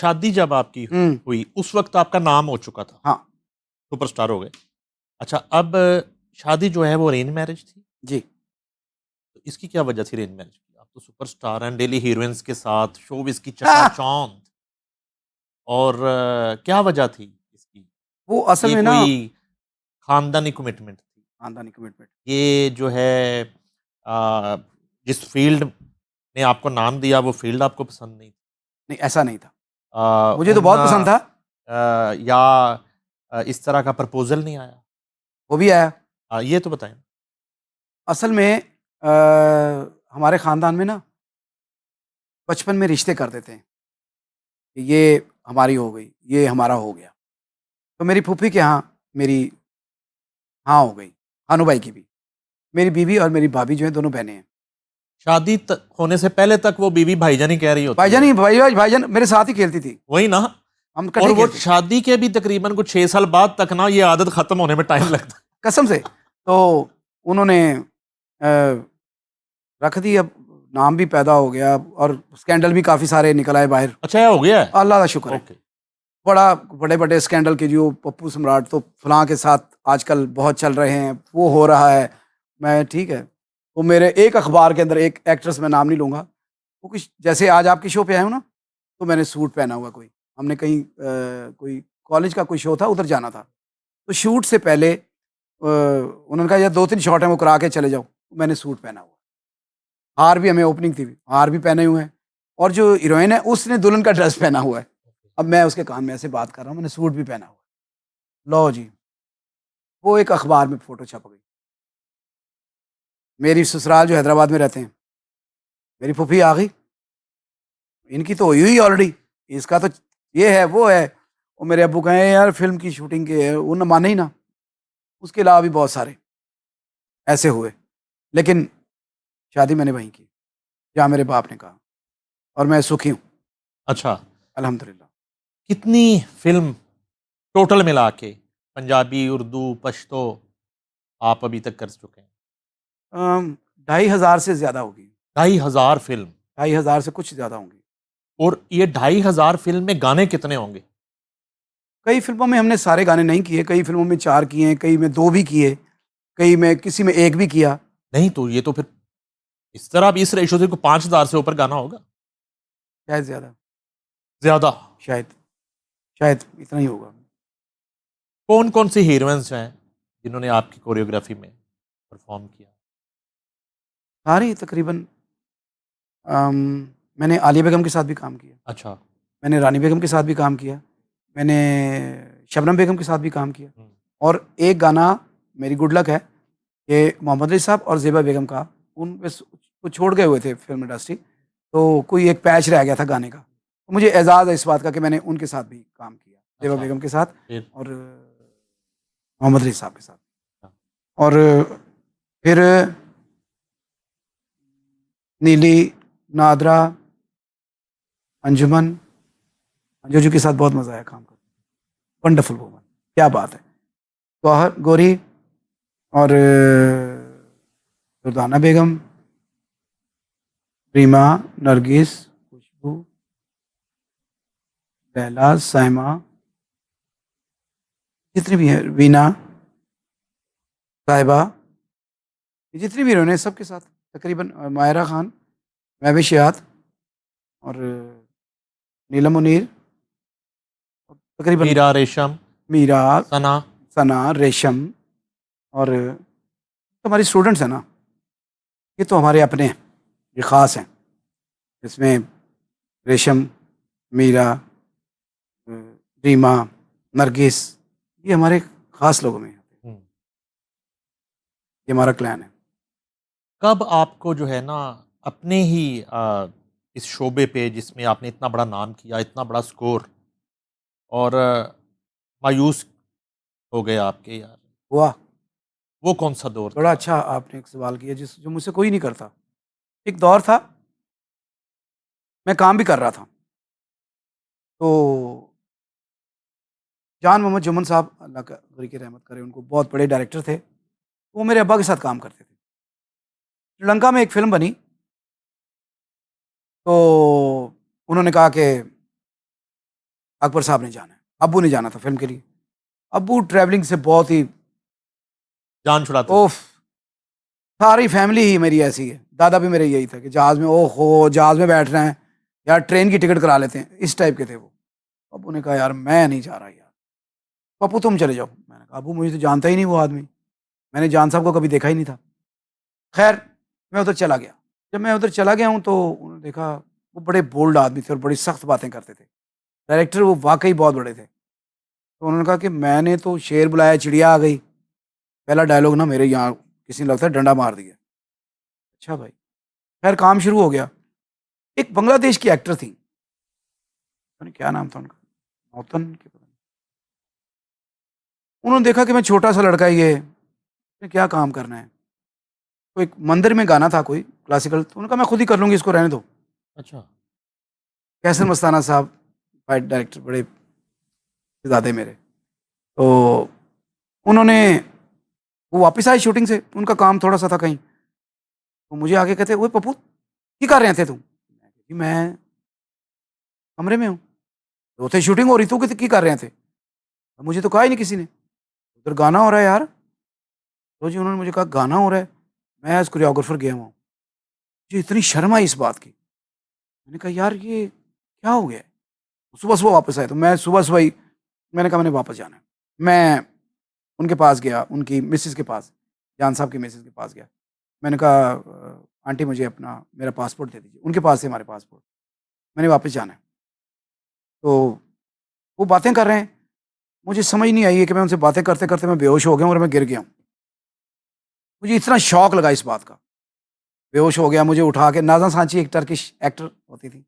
शादी जब आपकी हुई उस वक्त आपका नाम हो चुका था, हाँ सुपरस्टार हो गए। अच्छा, अब शादी जो है वो अरेंज मैरिज थी, जी। तो इसकी क्या वजह थी अरेंज मैरिज की? आप तो सुपरस्टार हैं, डेली हीरोइंस के साथ शोबिज़ की हाँ, चकाचौंध, और क्या वजह थी इसकी? वो असल ये में ना कोई खानदानी कमिटमेंट थी? खानदानी कमिटमेंट। ये जो है अ, जिस फ़ील्ड ने आपको नाम दिया वो फ़ील्ड आपको पसंद नहीं थी? नहीं, ऐसा नहीं था। मुझे तो उन बहुत पसंद था। या इस तरह का प्रपोज़ल नहीं आया? वो भी आया। ये तो बताएँ। असल में हमारे ख़ानदान में ना बचपन में रिश्ते कर देते हैं कि ये हमारी हो गई, ये हमारा हो गया। तो मेरी फूफी के यहाँ मेरी हाँ हो गई, हानू भाई की भी। मेरी बीवी और मेरी भाभी जो हैं दोनों बहनें हैं। शादी होने से पहले तक वो बीवी भाईजान ही कह रही होती भाईजान है। ही भाईजान मेरे साथ ही खेलती थी। वही ना। हम और इकट्ठे वो खेलते थे, शादी के भी तकरीबन कुछ 6 साल बाद तक ना ये आदत खत्म होने में टाइम लगता है। कसम से। तो उन्होंने रख दी। अब नाम भी पैदा हो गया और स्कैंडल भी काफ़ी सारे निकल आए बाहर। अच्छा, ये हो गया है? अल्लाह का शुक्र है। ओके। बड़ा बड़े-बड़े स्कैंडल के जो पप्पू सम्राट तो फलाँ के साथ आजकल बहुत चल रहे हैं, वो हो रहा है। मैं ठीक है, तो मेरे एक अखबार के अंदर एक एक्ट्रेस, मैं नाम नहीं लूँगा, वो कुछ जैसे आज आपके शो पे आया हूँ ना, तो मैंने सूट पहना हुआ कोई। हमने कहीं कोई कॉलेज का कोई शो था, उधर जाना था। तो शूट से पहले उन्होंने कहा, "यार 2-3 शॉट हैं, वो करा के चले जाओ।" मैंने सूट पहना हुआ। हार भी, हमें ओपनिंग थी, हार भी पहने हुए हैं और जो हीरोइन है, उसने दुल्हन का ड्रेस पहना हुआ है। अब मैं उसके कान में ऐसे बात कर रहा हूँ, मैंने सूट भी पहना हुआ है। लो जी, वो एक अखबार में फ़ोटो छप गई। मेरी ससुराल जो हैदराबाद में रहते हैं, मेरी फूफी आ गई, इनकी तो हुई हुई ऑलरेडी, इसका तो ये है, वो है। और मेरे अब्बू कहें, "यार फ़िल्म की शूटिंग के है।" वो ना माने ही ना। उसके अलावा भी बहुत सारे ऐसे हुए। लेकिन शादी मैंने वहीं की, जहाँ मेरे बाप ने कहा, और मैं सुखी हूँ, अच्छा, अल्हम्दुलिल्लाह। कितनी फ़िल्म टोटल मिला के, पंजाबी, उर्दू, पश्तो, आप अभी तक कर चुके हैं? 2500 से ज़्यादा होगी। 2500 फ़िल्म। 2500 से कुछ ज़्यादा होंगी। और ये 2500 फ़िल्म में गाने कितने होंगे? कई फ़िल्मों में हमने सारे गाने नहीं किए, कई फ़िल्मों में 4 किए हैं, कई में 2 भी किए, कई में किसी में 1 भी किया। नहीं तो ये तो फिर इस तरह अब इस रेशो से 5000 से ऊपर गाना होगा? शायद ज़्यादा, ज़्यादा। शायद, शायद इतना ही होगा। कौन-कौन सी हीरोइन्स हैं जिन्होंने आपकी कोरियोग्राफी में परफ़ॉर्म किया? सारी तकरीबन। अम, मैंने आलिया बेगम के साथ भी काम किया, अच्छा। मैंने रानी बेगम के साथ भी काम किया, मैंने शबनम बेगम के साथ भी काम किया। हुँ। और एक गाना मेरी गुड लक है कि मोहम्मद अली साहब और ज़ेबा बेगम का, उन बस वो छोड़ गए हुए थे फ़िल्म इंडस्ट्री, तो कोई एक पैच रह गया था गाने का। तो मुझे एज़ाज़ है इस बात का कि मैंने उनके साथ भी काम किया, ज़ेबा अच्छा, बेगम के साथ फिर? और मोहम्मद अली साहब के साथ। हाँ। और फिर नीली, नादरा, अंजुमन, अंजू जी के साथ बहुत मज़ा आया काम करके। वंडरफुल वूमन, क्या बात है। गौहर गौरी और रुदाना बेगम, रीमा, नरगिस, खुशबू, लैला, साइमा, जितनी भी हैं, वीना, साहिबा, ये जितनी भी हीरोइन हैं सबके साथ तकरीबन। मायरा खान, महविश याद और नीलम मुनीर, तकरीबन मीरा, रेशम, मीरा, सना। सना, रेशम और तो हमारी स्टूडेंट्स हैं ना, ये तो हमारे अपने हैं, ये ख़ास हैं। इसमें रेशम, मीरा, अ, रीमा, नरगिस, ये हमारे ख़ास लोगों में हैं। हुँ। ये हमारा क्लैन है। कब आपको जो है ना अपने ही इस शोबे पे जिसमें आपने इतना बड़ा नाम किया, इतना बड़ा स्कोर, और मायूस हो गए आपके यार, हुआ। वो कौन-सा दौर बड़ा था? अच्छा आपने एक सवाल किया जो मुझसे कोई नहीं करता। एक दौर था, मैं काम भी कर रहा था, तो जान मोहम्मद जुम्मन साहब, अल्लाह का गनी की रहमत करे उनको, बहुत बड़े डायरेक्टर थे। वो मेरे अब्बा के साथ काम करते थे। श्रीलंका में एक फ़िल्म बनी, तो उन्होंने कहा कि अकबर साहब ने जाना है, अब्बू ने जाना था फिल्म के लिए। अब्बू ट्रैवलिंग से बहुत ही जान छुड़ाते थे। ओफ, सारी फैमिली ही मेरी ऐसी है। दादा भी मेरे यही था कि जहाज़ में ओहो जहाज़ में बैठ रहे हैं यार, ट्रेन की टिकट करा लेते हैं, इस टाइप के थे वो। अब्बू ने कहा यार मैं नहीं जा रहा यार, पप्पू तुम चले जाओ। मैंने कहा अब्बू मुझे तो जानता ही नहीं वो आदमी, मैंने जान साहब को कभी देखा ही नहीं था। खैर मैं उधर चला गया। जब मैं उधर चला गया हूँ तो उन्होंने देखा वो बड़े बोल्ड आदमी थे और बड़ी सख्त बातें करते थे। डायरेक्टर वो वाक़ई बहुत बड़े थे। तो उन्होंने कहा कि मैंने तो शेर बुलाया चिड़िया आ गई। पहला डायलॉग ना मेरे यहाँ किसी ने लगता है डंडा मार दिया। अच्छा भाई, खैर काम शुरू हो गया। एक बांग्लादेश की एक्टर थी, पता नहीं क्या नाम था उनका, नौतन के पता नहीं। उन्होंने देखा कि मैं छोटा-सा लड़का ये, इसने क्या काम करना है। तो एक मंदिर में गाना था कोई क्लासिकल, तो उन्होंने कहा मैं खुद ही कर लूँगी, इसको रहने दो। अच्छा। कैसर मस्ताना साहब फाइट डायरेक्टर बड़े ज़्यादा मेरे। तो उन्होंने वो वापस आए शूटिंग से, उनका काम थोड़ा-सा था कहीं। तो मुझे आके कहते, "ओए पप्पू, की कर रहे थे तू?" मैं कहा, "जी मैं कमरे में हूँ।" "तो उत्थे शूटिंग हो रही, तू की कर रहे थे?" "मुझे तो कहा ही नहीं किसी ने।" "उधर गाना हो रहा है यार।" तो जी उन्होंने मुझे कहा, "गाना हो रहा है?" मैं एज़ कोरियोग्राफर गया हुआ हूँ। मुझे इतनी शर्म आई इस बात की। मैंने कहा, "यार ये क्या हो गया है?" सुबह-सुबह वापस आए, तो मैं सुबह-सुबह ही मैंने कहा मैंने वापस जाना है। मैं उनके पास गया, उनकी मिसेज़ के पास, जान साहब की मिसेज़ के पास गया। मैंने कहा आंटी मुझे अपना मेरा पासपोर्ट दे दीजिए। उनके पास थे हमारे पासपोर्ट। मैंने वापस जाना है। तो वो बातें कर रहे हैं, मुझे समझ नहीं आई है कि मैं उनसे बातें करते-करते मैं बेहोश हो गया हूँ और मैं गिर गया हूँ। मुझे इतना शॉक लगा इस बात का। बेहोश हो गया, मुझे उठा के नाज़ा सांची एक टर्किश एक्टर होती थी।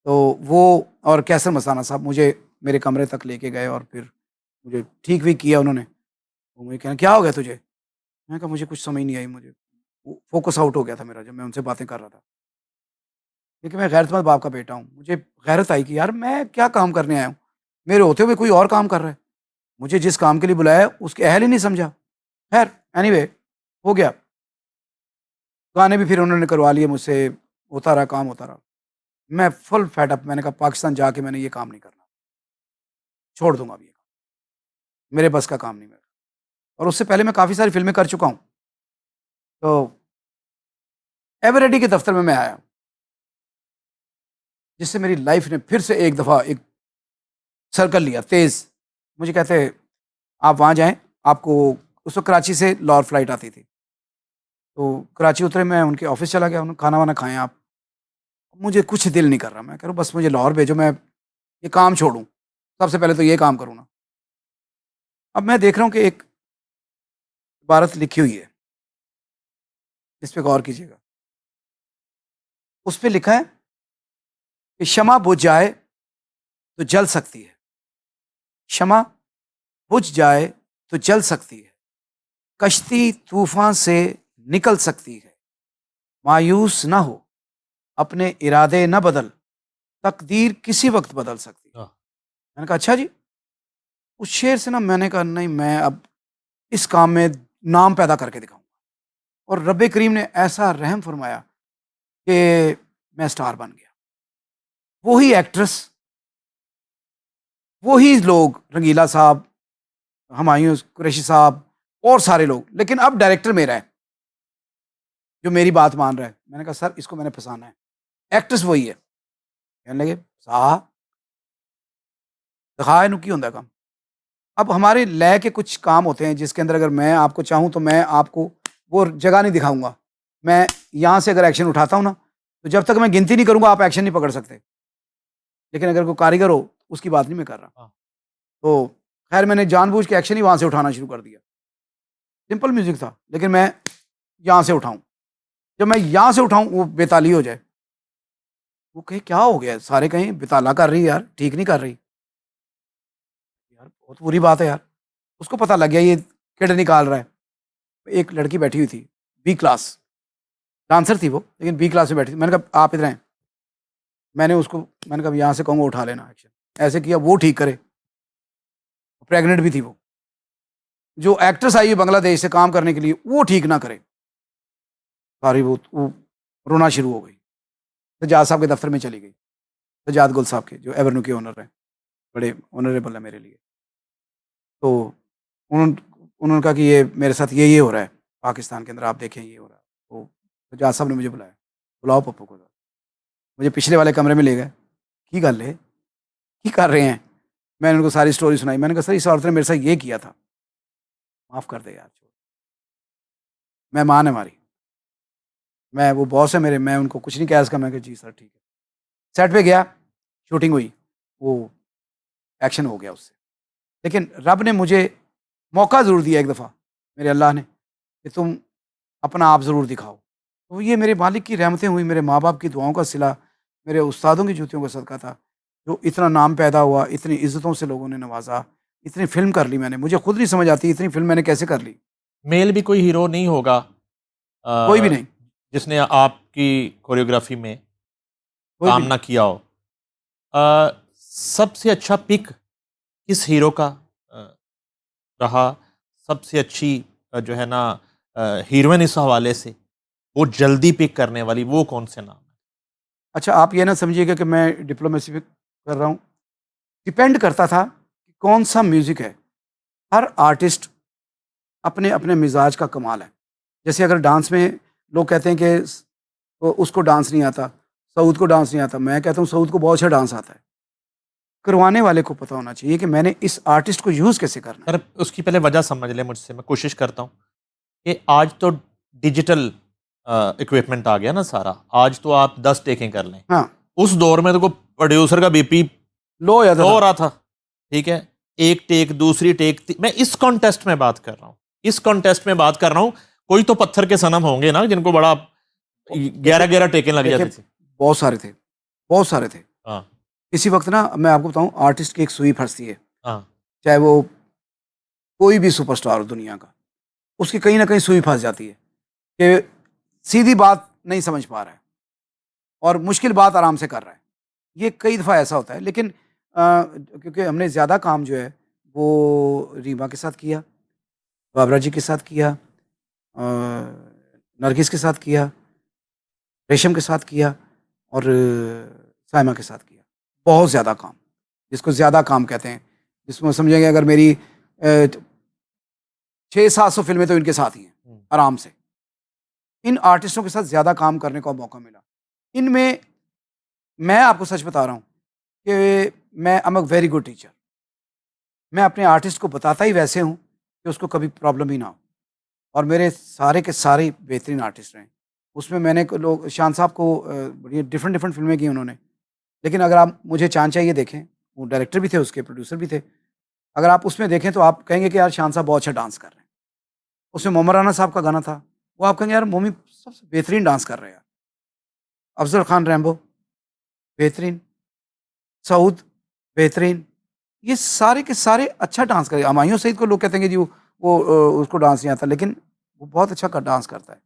तो वो और कैसर मस्ताना साहब मुझे मेरे कमरे तक लेके गए और फिर मुझे ठीक भी किया उन्होंने। वो मुझे कह रहे, "क्या हो गया तुझे?" मैंने कहा, "मुझे कुछ समझ नहीं आई मुझे।" वो फ़ोकस आउट हो गया था मेरा जब मैं उनसे बातें कर रहा था। क्योंकि मैं गैरतमंद बाप का बेटा हूँ। मुझे गैरत आई कि यार मैं क्या काम करने आया हूँ? मेरे होते हुए कोई और काम कर रहा है। मुझे जिस काम के लिए बुलाया है उसके अहल ही नहीं समझा। ख़ैर एनीवे हो गया। गाने भी फिर उन्होंने करवा लिए मुझसे, होता रहा काम होता रहा। मैं फुल फेड अप, मैंने कहा पाकिस्तान जाके मैंने ये काम नहीं करना। छोड़ दूँगा अब ये काम। मेरे बस का काम नहीं मेरा। और उससे पहले मैं काफ़ी सारी फ़िल्में कर चुका हूँ। तो एवरेडी के दफ़्तर में मैं आया, जिससे मेरी लाइफ़ ने फिर से एक दफ़ा एक सर्कल लिया तेज़। मुझे कहते आप वहाँ जाएँ, आपको उस वक़्त कराची से लाहौर फ़्लाइट आती थी। तो कराची उतरे, मैं उनके ऑफ़िस चला गया, उन्होंने खाना-वाना खाएँ आप। मुझे कुछ दिल नहीं कर रहा, मैं कह रहा हूँ बस मुझे लाहौर भेजो, मैं ये काम छोड़ूँ। सबसे पहले तो ये काम करूँ ना। अब मैं देख रहा हूँ कि एक इबारत लिखी हुई है, इस पे गौर कीजिएगा। उस पे लिखा है कि शम्मा बुझ जाए तो जल सकती है, शम्मा बुझ जाए तो जल सकती है, कश्ती तूफ़ान से निकल सकती है, मायूस ना हो, अपने इरादे ना बदल, तकदीर किसी वक़्त बदल सकती है। हाँ। मैंने कहा अच्छा जी। उस शेर से ना मैंने कहा नहीं, मैं अब इस काम में नाम पैदा करके दिखाऊँगा। और रब्बे करीम ने ऐसा रहम फरमाया कि मैं स्टार बन गया। वो ही एक्ट्रेस, वो ही लोग, रंगीला साहब, हुमायूँ कुरैशी साहब और सारे लोग, लेकिन अब डायरेक्टर मेरा है, जो मेरी बात मान रहा है। मैंने कहा सर इसको मैंने फँसाना है। एक्ट्रेस वही है। कहने लगे साहब दिखा इन्हू की होंदा काम। अब हमारे लय के कुछ काम होते हैं जिसके अंदर अगर मैं आपको चाहूँ तो मैं आपको वो जगह नहीं दिखाऊँगा। मैं यहाँ से अगर एक्शन उठाता हूँ ना, तो जब तक मैं गिनती नहीं करूँगा आप एक्शन नहीं पकड़ सकते। लेकिन अगर कोई कारीगर हो, उसकी बात नहीं मैं कर रहा। हाँ। तो खैर मैंने जानबूझ के एक्शन ही वहाँ से उठाना शुरू कर दिया। सिंपल म्यूज़िक था, लेकिन मैं यहाँ से उठाऊँ। जब मैं यहाँ से उठाऊँ वो बेताली हो जाए। वो कहे क्या हो गया? सारे कहें बेताला कर रही है यार, ठीक नहीं कर रही। यार बहुत बुरी बात है यार। उसको पता लग गया ये किड निकाल रहा है। एक लड़की बैठी हुई थी, बी क्लास, डांसर थी वो, लेकिन बी क्लास में बैठी थी। मैंने कहा आप इधर आएँ। मैंने कहा यहाँ से कहूँगा उठा लेना एक्शन। ऐसे किया वो ठीक करे। प्रेग्नेंट भी थी वो। जो एक्ट्रेस आई है बांग्लादेश से काम करने के लिए, वो ठीक ना करे। सारी वो रोना शुरू हो गई। सज्जाद साहब के दफ्तर में चली गई। सज्जाद गुल साहब के, जो एवेन्यू के ओनर हैं, बड़े ऑनरेबल है मेरे लिए। तो उन्होंने कहा कि ये मेरे साथ ये हो रहा है, पाकिस्तान के अंदर आप देखें ये हो रहा है। तो जज साहब ने मुझे बुलाया, बुलाओ पप्पू को। मुझे पिछले वाले कमरे में ले गए, की गल है, की कर रहे हैं? मैंने उनको सारी स्टोरी सुनाई। मैंने कहा सर इस औरत ने मेरे साथ ये किया था, माफ़ कर दे यार, छोड़, मेहमान है हमारी, मैं वो बॉस है मेरे, मैं उनको कुछ नहीं कह सका। मैं कहा जी सर ठीक है। सेट पे गया, शूटिंग हुई, वो एक्शन हो गया उससे। लेकिन रब ने मुझे मौका ज़रूर दिया एक दफ़ा, मेरे अल्लाह ने, कि तुम अपना आप ज़रूर दिखाओ। तो ये मेरे मालिक की रहमतें हुई, मेरे माँ-बाप की दुआओं का सिला, मेरे उस्तादों की जूतियों का सदका था, जो इतना नाम पैदा हुआ, इतनी इज़्ज़तों से लोगों ने नवाज़ा, इतनी फ़िल्म कर ली मैंने, मुझे खुद नहीं समझ आती इतनी फ़िल्म मैंने कैसे कर ली? मेल भी कोई हीरो नहीं होगा कोई भी अ, नहीं, जिसने आपकी कोरियोग्राफी में कोई भी काम नहीं। ना किया हो। सबसे अच्छा पिक किस हीरो का अ, रहा? सबसे अच्छी जो है ना हीरोइन इस हवाले से, वो जल्दी पिक करने वाली, वो कौन से नाम हैं? अच्छा आप ये ना समझिएगा कि मैं डिप्लोमेसी पे कर रहा हूँ, डिपेंड करता था कि कौन-सा म्यूज़िक है। हर आर्टिस्ट अपने-अपने मिज़ाज का कमाल है। जैसे अगर डांस में लोग कहते हैं कि उसको डांस नहीं आता, सऊद को डांस नहीं आता। मैं कहता हूँ सऊद को बहुत अच्छा डांस आता है। करवाने वाले को पता होना चाहिए कि मैंने इस आर्टिस्ट को यूज़ कैसे करना है। सर उसकी पहले वजह समझ लें मुझसे, मैं कोशिश करता हूँ कि आज तो डिजिटल इक्विपमेंट आ गया ना सारा, आज तो आप 10 टेकें कर लें। हाँ, उस दौर में तो को प्रोड्यूसर का बीपी लो हो जाता लो हो था। रहा था, ठीक है? एक टेक, दूसरी टेक, मैं इस कॉन्टेस्ट में बात कर रहा हूँ, इस कॉन्टेस्ट में बात कर रहा हूँ। कोई तो पत्थर के सनम होंगे ना जिनको बड़ा देखिए 11-11 टेकें लग देखिए जाती थी। बहुत सारे थे, बहुत सारे थे। हाँ, इसी वक़्त ना मैं आपको बताऊँ आर्टिस्ट की एक सुई फँसती है, हाँ। चाहे वो कोई भी सुपरस्टार हो दुनिया का, उसकी कहीं न कहीं सुई फँस जाती है कि सीधी बात नहीं समझ पा रहा है और मुश्किल बात आराम से कर रहा है। ये कई दफ़ा ऐसा होता है लेकिन क्योंकि हमने ज़्यादा काम जो है वो रीमा के साथ किया, बाबरा जी के साथ किया, नरगिस के साथ किया, रेशम के साथ किया और साइमा के साथ किया। बहुत ज़्यादा काम, जिसको ज़्यादा काम कहते हैं, जिसमें समझेंगे अगर मेरी 600-700 फ़िल्में तो इनके साथ ही हैं, हुँ। आराम से। इन आर्टिस्टों के साथ ज़्यादा काम करने का मौका मिला। इनमें मैं आपको सच बता रहा हूँ कि मैं I am a very good teacher. मैं अपने आर्टिस्ट को बताता ही वैसे हूँ कि उसको कभी प्रॉब्लम ही ना हो और मेरे सारे के सारे बेहतरीन आर्टिस्ट रहे। उसमें मैंने क लोग शान साहब को बड़ी डिफरेंट डिफरेंट फ़िल्में की उन्होंने। लेकिन अगर आप मुझे चाँद चाहिए देखें, वो डायरेक्टर भी थे उसके, प्रोड्यूसर भी थे। अगर आप उसमें देखें तो आप कहेंगे कि यार शान साहब बहुत अच्छा डांस कर रहे हैं। उसमें मोहम्मद राना साहब का गाना था, वो आप कहेंगे यार मोमी सबसे बेहतरीन डांस कर रहे हैं यार। अफ़ज़ल खान रैम्बो बेहतरीन, सऊद बेहतरीन। ये सारे के सारे अच्छा डांस करे। हुमायूँ सईद को लोग कहते हैं कि जी वो उसको डांस नहीं आता, लेकिन वो बहुत अच्छा डांस करता है।